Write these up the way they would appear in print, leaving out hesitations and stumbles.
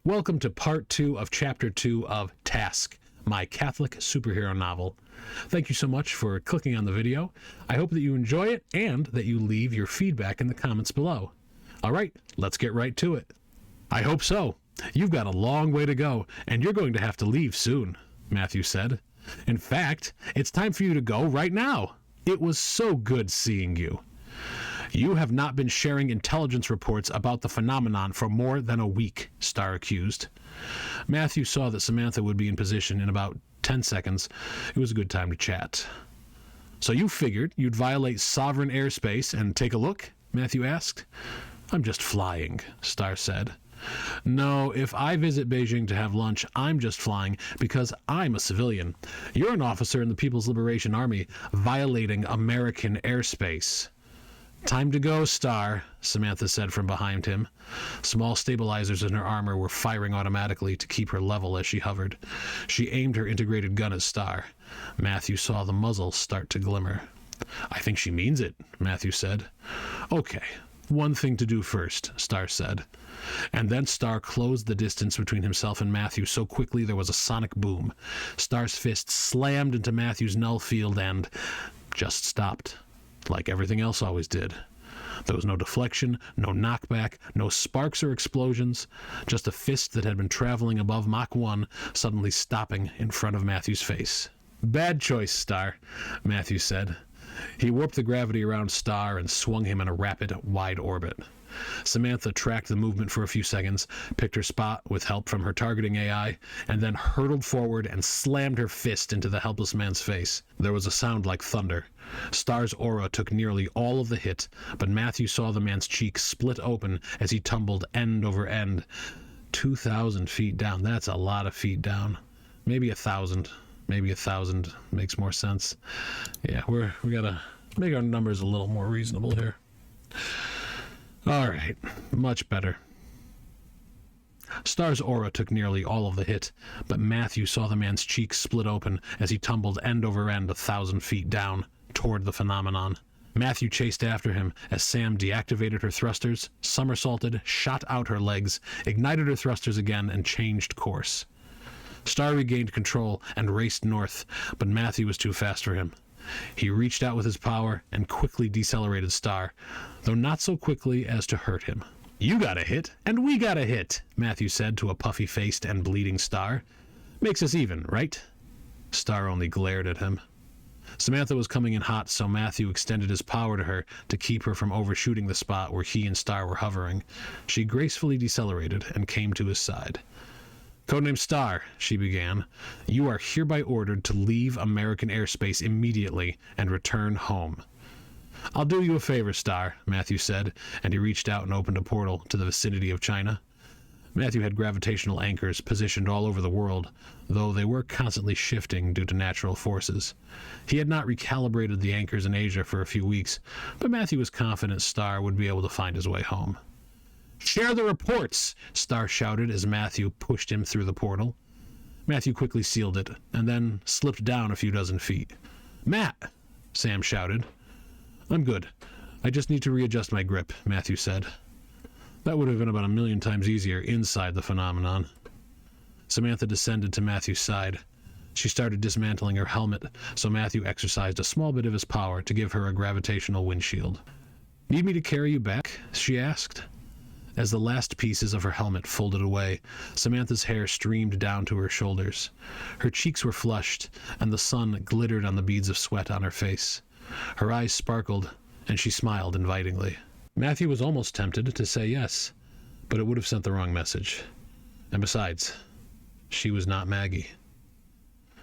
Welcome to part 2 of chapter 2 of Task, my Catholic superhero novel. Thank you so much for clicking on the video. I hope that you enjoy it and that you leave your feedback in the comments below. All right, let's get right to it. I hope so. You've got a long way to go, and you're going to have to leave soon, Matthew said. In fact, it's time for you to go right now. It was so good seeing you. You have not been sharing intelligence reports about the phenomenon for more than a week, Starr accused. Matthew saw that Samantha would be in position in about 10 seconds. It was a good time to chat. So you figured you'd violate sovereign airspace and take a look? Matthew asked. I'm just flying, Starr said. No, if I visit Beijing to have lunch, I'm just flying because I'm a civilian. You're an officer in the People's Liberation Army violating American airspace. Time to go, Starr, Samantha said from behind him. Small stabilizers in her armor were firing automatically to keep her level as she hovered. She aimed her integrated gun at Starr. Matthew saw the muzzle start to glimmer. I think she means it, Matthew said. Okay, one thing to do first, Starr said. And then Starr closed the distance between himself and Matthew so quickly there was a sonic boom. Starr's fist slammed into Matthew's null field and just stopped. Like everything else always did. There was no deflection, no knockback, no sparks or explosions, just a fist that had been traveling above Mach 1 suddenly stopping in front of Matthew's face. Bad choice, Starr, Matthew said. He warped the gravity around Starr and swung him in a rapid, wide orbit. Samantha tracked the movement for a few seconds, picked her spot with help from her targeting AI, and then hurtled forward and slammed her fist into the helpless man's face. There was a sound like thunder. Starr's aura took nearly all of the hit, but Matthew saw the man's cheek split open as he tumbled end over end. 2,000 feet down. That's a lot of feet down. Maybe 1,000. Maybe 1,000 makes more sense. Yeah, we gotta make our numbers a little more reasonable here. All right, much better. Starr's aura took nearly all of the hit, but Matthew saw the man's cheeks split open as he tumbled end over end 1,000 feet down toward the phenomenon. Matthew chased after him as Sam deactivated her thrusters, somersaulted, shot out her legs, ignited her thrusters again, and changed course. Starr regained control and raced north, but Matthew was too fast for him. He reached out with his power and quickly decelerated Starr, though not so quickly as to hurt him. You got a hit, and we got a hit, Matthew said to a puffy-faced and bleeding Starr. Makes us even, right? Starr only glared at him. Samantha was coming in hot, so Matthew extended his power to her to keep her from overshooting the spot where he and Starr were hovering. She gracefully decelerated and came to his side. Codename Starr, she began. You are hereby ordered to leave American airspace immediately and return home. I'll do you a favor, Starr, Matthew said, and he reached out and opened a portal to the vicinity of China. Matthew had gravitational anchors positioned all over the world, though they were constantly shifting due to natural forces. He had not recalibrated the anchors in Asia for a few weeks, but Matthew was confident Starr would be able to find his way home. Share the reports, Starr shouted as Matthew pushed him through the portal. Matthew quickly sealed it, and then slipped down a few dozen feet. Matt, Sam shouted. I'm good. I just need to readjust my grip, Matthew said. That would have been about 1,000,000 times easier inside the phenomenon. Samantha descended to Matthew's side. She started dismantling her helmet, so Matthew exercised a small bit of his power to give her a gravitational windshield. Need me to carry you back? She asked. As the last pieces of her helmet folded away, Samantha's hair streamed down to her shoulders. Her cheeks were flushed, and the sun glittered on the beads of sweat on her face. Her eyes sparkled, and she smiled invitingly. Matthew was almost tempted to say yes, but it would have sent the wrong message. And besides, she was not Maggie.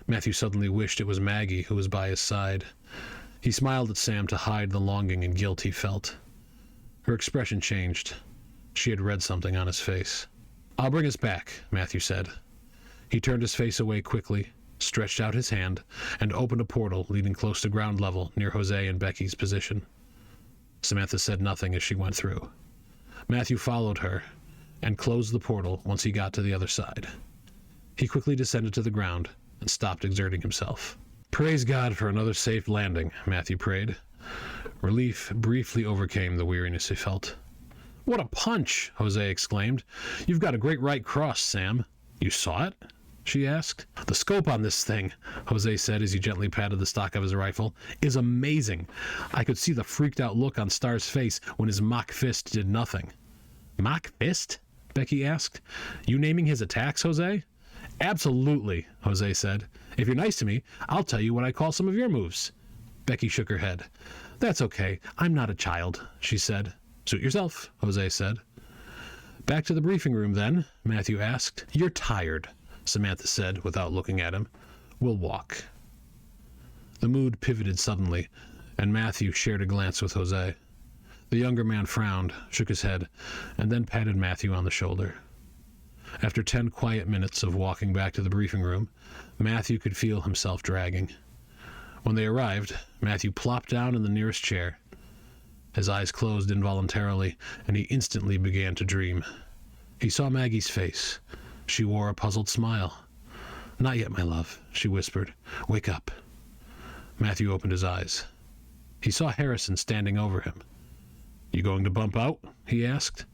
Matthew suddenly wished it was Maggie who was by his side. He smiled at Sam to hide the longing and guilt he felt. Her expression changed. She had read something on his face. I'll bring us back, Matthew said. He turned his face away quickly, stretched out his hand, and opened a portal leading close to ground level near Jose and Becky's position. Samantha said nothing as she went through. Matthew followed her and closed the portal once he got to the other side. He quickly descended to the ground and stopped exerting himself. Praise God for another safe landing, Matthew prayed. Relief briefly overcame the weariness he felt. "What a punch!" Jose exclaimed. "You've got a great right cross, Sam." "You saw it?" she asked. "The scope on this thing," Jose said as he gently patted the stock of his rifle, "is amazing. I could see the freaked out look on Star's face when his mock fist did nothing." "Mock fist?" Becky asked. "You naming his attacks, Jose?" "Absolutely," Jose said. "If you're nice to me, I'll tell you what I call some of your moves." Becky shook her head. "That's okay. I'm not a child," she said. "Suit yourself," Jose said. "Back to the briefing room, then?" Matthew asked. "You're tired," Samantha said without looking at him. "We'll walk." The mood pivoted suddenly, and Matthew shared a glance with Jose. The younger man frowned, shook his head, and then patted Matthew on the shoulder. After 10 quiet minutes of walking back to the briefing room, Matthew could feel himself dragging. When they arrived, Matthew plopped down in the nearest chair. His eyes closed involuntarily, and he instantly began to dream. He saw Maggie's face. She wore a puzzled smile. "Not yet, my love," she whispered. "Wake up." Matthew opened his eyes. He saw Harrison standing over him. "You going to bump out?" he asked.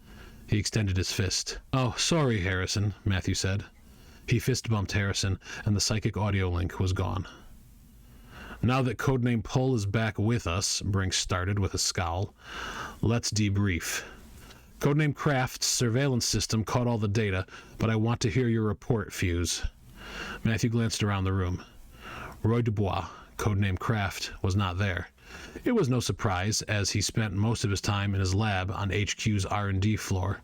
He extended his fist. "Oh, sorry, Harrison," Matthew said. He fist-bumped Harrison, and the psychic audio link was gone. "Now that Codename Pull is back with us," Brinks started with a scowl, "let's debrief. Codename Craft's surveillance system caught all the data, but I want to hear your report, Fuse." Matthew glanced around the room. Roy Dubois, codename Craft, was not there. It was no surprise, as he spent most of his time in his lab on HQ's R&D floor.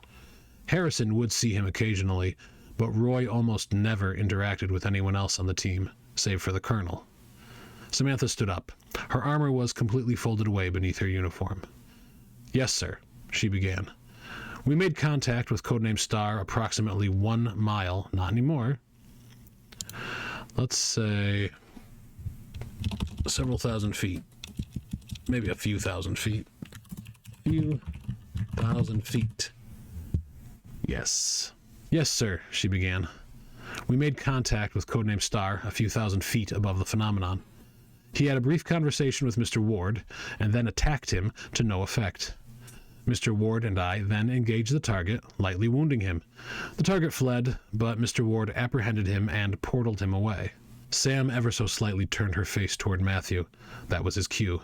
Harrison would see him occasionally, but Roy almost never interacted with anyone else on the team, save for the colonel. Samantha stood up. Her armor was completely folded away beneath her uniform. "Yes, sir," she began. "We made contact with codename Star approximately 1 mile, not anymore. Let's say several thousand feet. Maybe a few thousand feet. Few thousand feet. Yes. Yes, sir," she began. "We made contact with codename Star a few thousand feet above the phenomenon. He had a brief conversation with Mr. Ward, and then attacked him to no effect. Mr. Ward and I then engaged the target, lightly wounding him. The target fled, but Mr. Ward apprehended him and portaled him away." Sam ever so slightly turned her face toward Matthew. That was his cue.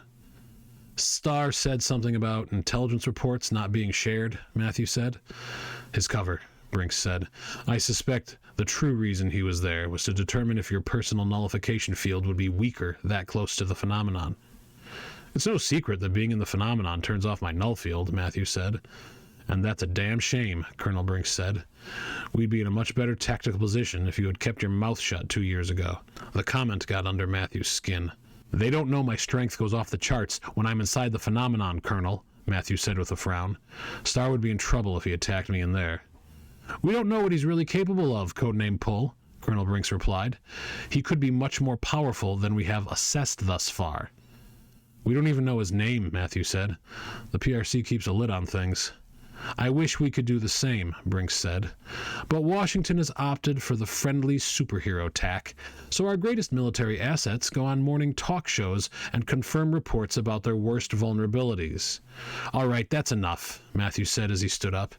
"Star said something about intelligence reports not being shared," Matthew said. "His cover," Brinks said. "I suspect the true reason he was there was to determine if your personal nullification field would be weaker that close to the phenomenon." "It's no secret that being in the phenomenon turns off my null field," Matthew said. "And that's a damn shame," Colonel Brinks said. "We'd be in a much better tactical position if you had kept your mouth shut 2 years ago." The comment got under Matthew's skin. "They don't know my strength goes off the charts when I'm inside the phenomenon, Colonel," Matthew said with a frown. "Star would be in trouble if he attacked me in there." "We don't know what he's really capable of, codename Pull," Colonel Brinks replied. "He could be much more powerful than we have assessed thus far." "We don't even know his name," Matthew said. "The PRC keeps a lid on things." "I wish we could do the same," Brinks said. "But Washington has opted for the friendly superhero tack, so our greatest military assets go on morning talk shows and confirm reports about their worst vulnerabilities." "All right, that's enough," Matthew said as he stood up.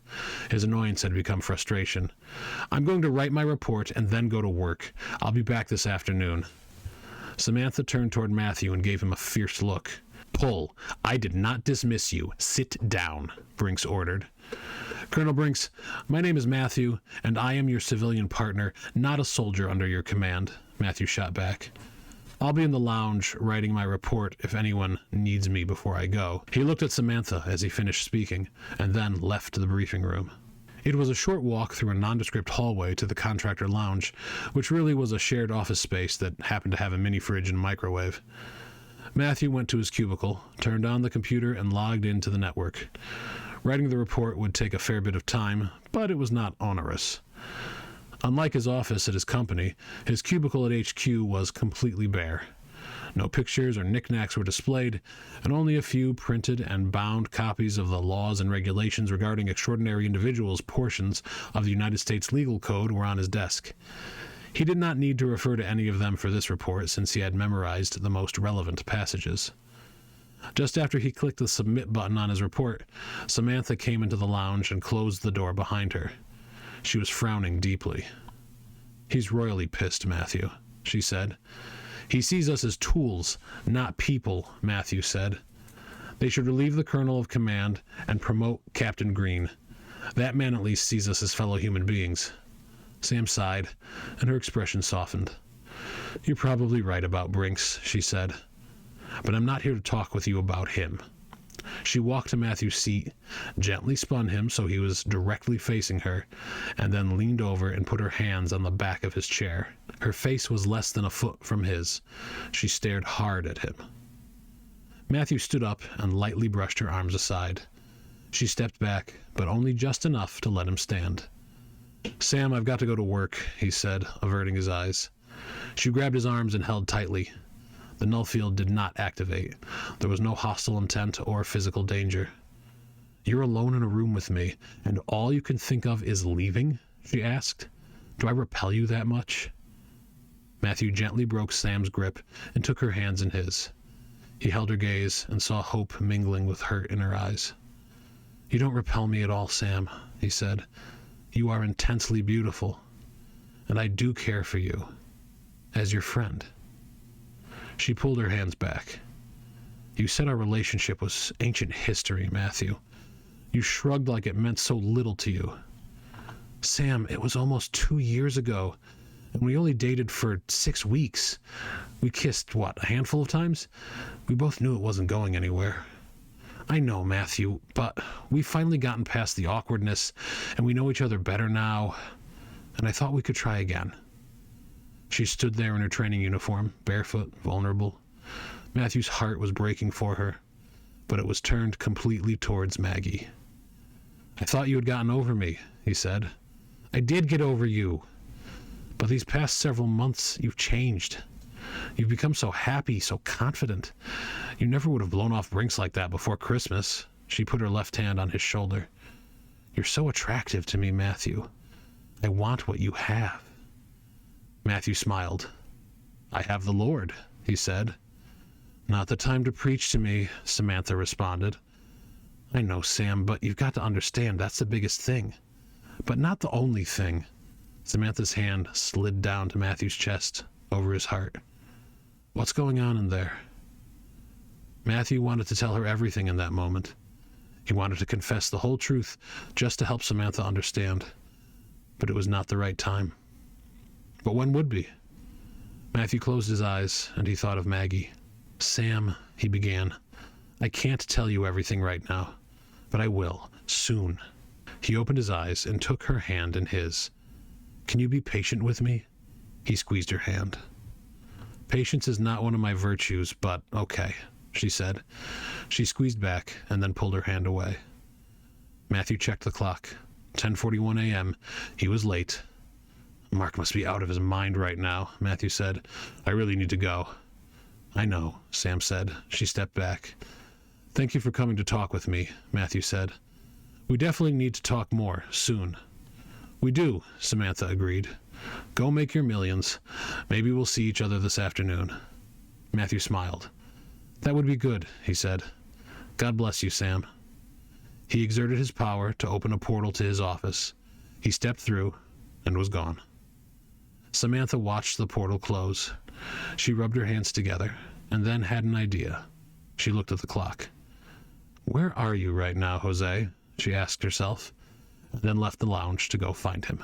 His annoyance had become frustration. "I'm going to write my report and then go to work. I'll be back this afternoon." Samantha turned toward Matthew and gave him a fierce look. "Pull, I did not dismiss you. Sit down," Brinks ordered. "Colonel Brinks, my name is Matthew, and I am your civilian partner, not a soldier under your command," Matthew shot back. "I'll be in the lounge writing my report if anyone needs me before I go." He looked at Samantha as he finished speaking, and then left the briefing room. It was a short walk through a nondescript hallway to the contractor lounge, which really was a shared office space that happened to have a mini fridge and microwave. Matthew went to his cubicle, turned on the computer, and logged into the network. Writing the report would take a fair bit of time, but it was not onerous. Unlike his office at his company, his cubicle at HQ was completely bare. No pictures or knickknacks were displayed, and only a few printed and bound copies of the laws and regulations regarding extraordinary individuals portions of the United States Legal Code were on his desk. He did not need to refer to any of them for this report, since he had memorized the most relevant passages. Just after he clicked the submit button on his report, Samantha came into the lounge and closed the door behind her. She was frowning deeply. "He's royally pissed, Matthew," she said. "He sees us as tools, not people," Matthew said. "They should relieve the colonel of command and promote Captain Green. That man at least sees us as fellow human beings." Sam sighed, and her expression softened. "You're probably right about Brinks," she said. "But I'm not here to talk with you about him." She walked to Matthew's seat, gently spun him so he was directly facing her, and then leaned over and put her hands on the back of his chair. Her face was less than a foot from his. She stared hard at him. Matthew stood up and lightly brushed her arms aside. She stepped back, but only just enough to let him stand. "Sam, I've got to go to work," he said, averting his eyes. She grabbed his arms and held tightly. The null field did not activate. There was no hostile intent or physical danger. "You're alone in a room with me, and all you can think of is leaving?" she asked. "Do I repel you that much?" Matthew gently broke Sam's grip and took her hands in his. He held her gaze and saw hope mingling with hurt in her eyes. "You don't repel me at all, Sam," he said. "You are intensely beautiful, and I do care for you, as your friend." She pulled her hands back. "You said our relationship was ancient history, Matthew. You shrugged like it meant so little to you." "Sam, it was almost 2 years ago, and we only dated for 6 weeks. We kissed, a handful of times? We both knew it wasn't going anywhere." "I know, Matthew, but we've finally gotten past the awkwardness, and we know each other better now, and I thought we could try again." She stood there in her training uniform, barefoot, vulnerable. Matthew's heart was breaking for her, but it was turned completely towards Maggie. "I thought you had gotten over me," he said. "I did get over you. But these past several months, you've changed. You've become so happy, so confident. You never would have blown off Brinks like that before Christmas." She put her left hand on his shoulder. "You're so attractive to me, Matthew. I want what you have." Matthew smiled. "I have the Lord," he said. "Not the time to preach to me," Samantha responded. "I know, Sam, but you've got to understand that's the biggest thing. But not the only thing." Samantha's hand slid down to Matthew's chest, over his heart. "What's going on in there?" Matthew wanted to tell her everything in that moment. He wanted to confess the whole truth just to help Samantha understand. But it was not the right time. But when would be? Matthew closed his eyes, and he thought of Maggie. "Sam," he began, "I can't tell you everything right now, but I will, soon." He opened his eyes and took her hand in his. "Can you be patient with me?" He squeezed her hand. "Patience is not one of my virtues, but okay," she said. She squeezed back and then pulled her hand away. Matthew checked the clock. 10:41 a.m. He was late. "Mark must be out of his mind right now," Matthew said. "I really need to go." "I know," Sam said. She stepped back. "Thank you for coming to talk with me," Matthew said. "We definitely need to talk more, soon." "We do," Samantha agreed. "Go make your millions. Maybe we'll see each other this afternoon." Matthew smiled. "That would be good," he said. "God bless you, Sam." He exerted his power to open a portal to his office. He stepped through and was gone. Samantha watched the portal close. She rubbed her hands together and then had an idea. She looked at the clock. "Where are you right now, Jose?" she asked herself, and then left the lounge to go find him.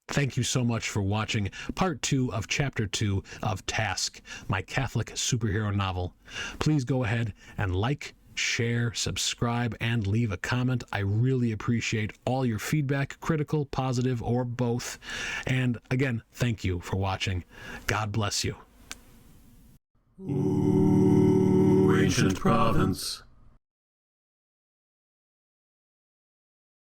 Thank you so much for watching part 2 of chapter 2 of Task, my Catholic superhero novel. Please go ahead and like, share, subscribe, and leave a comment. I really appreciate all your feedback, critical, positive, or both. And again, thank you for watching. God bless you. Ooh, ancient province.